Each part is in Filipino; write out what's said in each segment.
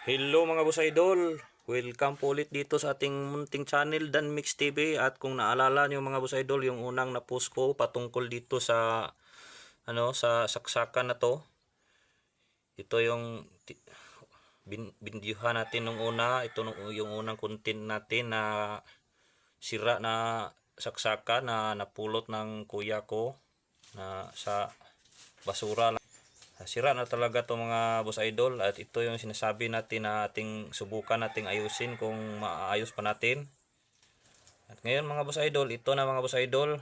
Hello mga boss idol, welcome po ulit dito sa ating munting channel Dan Mix TV. At kung naalala nyo mga boss idol, yung unang na-post ko patungkol dito sa sa saksakan na to. Ito yung bindihan natin nung una. Ito yung unang content natin na sira na saksakan na napulot ng kuya ko na sa basura. Sira na talaga to mga boss idol, at ito yung sinasabi natin na ating subukan nating ayusin kung maayos pa natin. At ngayon mga boss idol, ito na mga boss idol.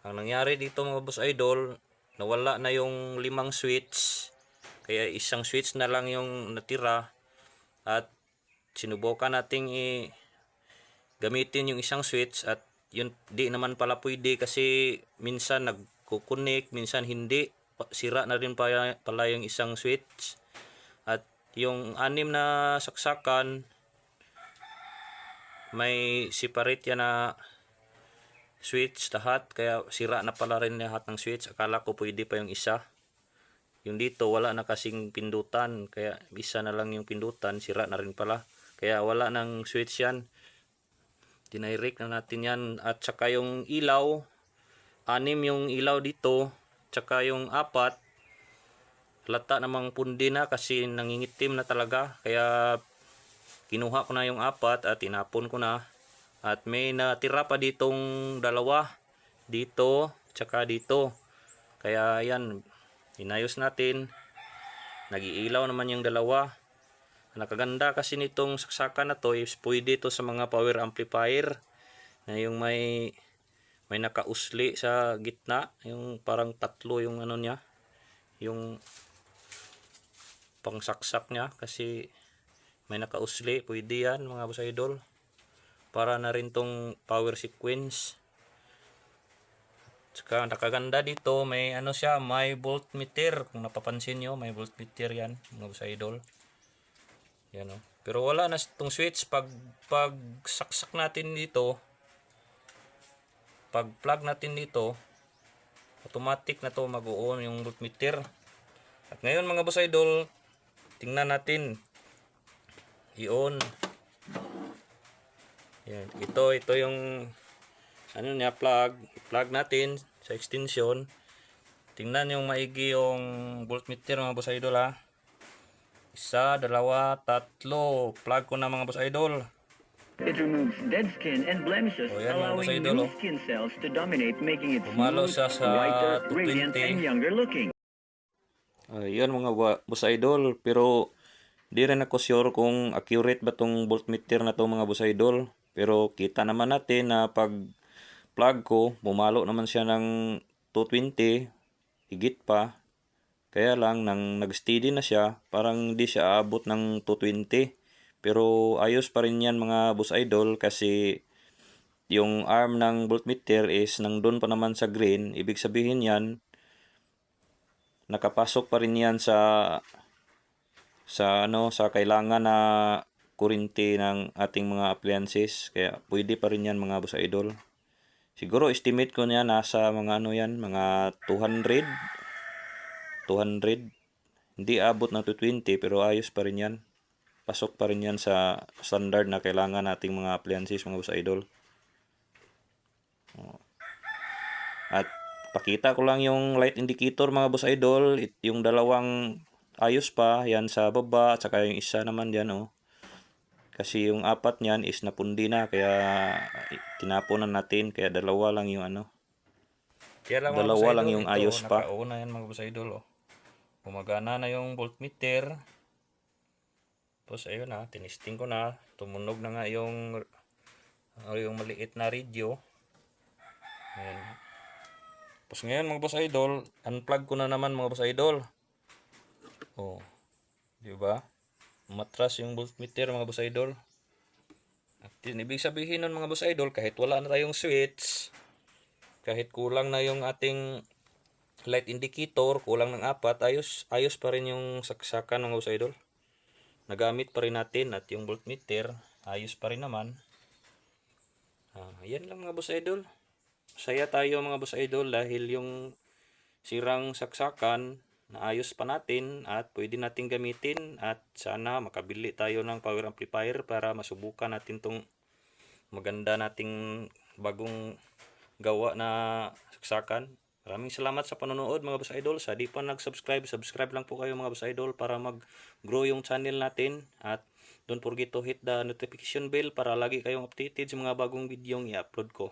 Ang nangyari dito mga boss idol, nawala na yung 5 switch. Kaya isang switch na lang yung natira, at sinubukan nating gamitin yung isang switch, at yun di naman pala pwede kasi minsan nagkukunik, minsan hindi. Sira na rin pala yung isang switch, at yung 6 na saksakan may separate yan na switch lahat, kaya sira na pala rin lahat ng switch. Akala ko pwede pa yung isa. Yung dito wala na kasing pindutan, kaya isa na lang yung pindutan, sira na rin pala, kaya wala nang switch yan. Dinirect na natin yan. At saka yung ilaw, 6 yung ilaw dito, tsaka yung 4 halata namang pundi na kasi nangingitim na talaga, kaya kinuha ko na yung 4 at tinapon ko na. At may natira pa ditong 2 dito tsaka dito, kaya yan, inayos natin. Nag-iilaw naman yung 2. Nakaganda kasi nitong saksakan na to is pwede to sa mga power amplifier na yung may nakausli sa gitna, yung parang tatlo yung ano niya, yung pangsaksak niya, kasi may nakausli. Pwede yan mga boss idol, para na rin tong power sequence. Saka nakaganda dito, may ano siya, may voltmeter. Kung napapansin nyo, may voltmeter yan mga boss idol. Yan o. Pero wala na itong switch. Pag saksak natin dito, pag plug natin dito, automatic na to mag-on yung voltmeter. At ngayon mga boss idol, tingnan natin i-on. Yan, ito yung ano niya, plug natin sa extension. Tingnan yung maigi yung voltmeter mga boss idol ha. 1, 2, 3. Plug ko na mga boss idol. It removes dead skin and blemishes, O yan mga boss allowing idol, new skin cells to dominate, making it Pumalo smooth, siya sa whiter, radiant, 220. and younger looking. Yan mga boss idol, pero di rin ako sure kung accurate ba tong voltmeter na to mga boss idol. Pero kita naman natin na pag plug ko, bumalo naman siya ng 220, higit pa. Kaya lang nang nag-steady na siya, parang hindi siya aabot ng 220. Pero ayos pa rin yan mga boss idol, kasi yung arm ng voltmeter is nandun pa naman sa green. Ibig sabihin yan, nakapasok pa rin yan sa kailangan na kuryente ng ating mga appliances. Kaya pwede pa rin yan mga boss idol. Siguro estimate ko niya nasa mga mga 200. Hindi abot ng 220, pero ayos pa rin yan. Pasok pa rin yan sa standard na kailangan nating mga appliances mga boss idol. At pakita ko lang yung light indicator mga boss idol. Yung 2 ayos pa yan sa baba, at saka yung isa naman dyan kasi yung 4 niyan is napundi na, kaya tinapunan natin. Kaya 2 lang yung Kaya lang mga 2 boss lang idol, yung ito ayos pa. nakauna yan mga boss idol. Gumagana na yung voltmeter. Tapos ayun na, tinisting ko na, tumunog na nga yung maliit na radio. Ayan. Tapos ngayon mga boss idol, unplug ko na naman mga boss idol. Oh, di ba? Matras yung voltmeter mga boss idol. At ibig sabihin nun mga boss idol, kahit wala na tayong switch, kahit kulang na yung ating light indicator, kulang ng 4, ayos pa rin yung saksakan mga boss idol. Nagamit pa rin natin, at yung voltmeter ayos pa rin naman. Yan lang mga boss idol. Masaya tayo mga boss idol dahil yung sirang saksakan naayos pa natin at pwede natin gamitin at sana makabili tayo ng power amplifier para masubukan natin tong maganda nating bagong gawa na saksakan. Maraming salamat sa panonood mga boss idol. Sa di pa nag-subscribe, subscribe lang po kayo mga boss idol para mag-grow yung channel natin at don't forget to hit the notification bell para lagi kayong updated sa mga bagong video i-upload ko.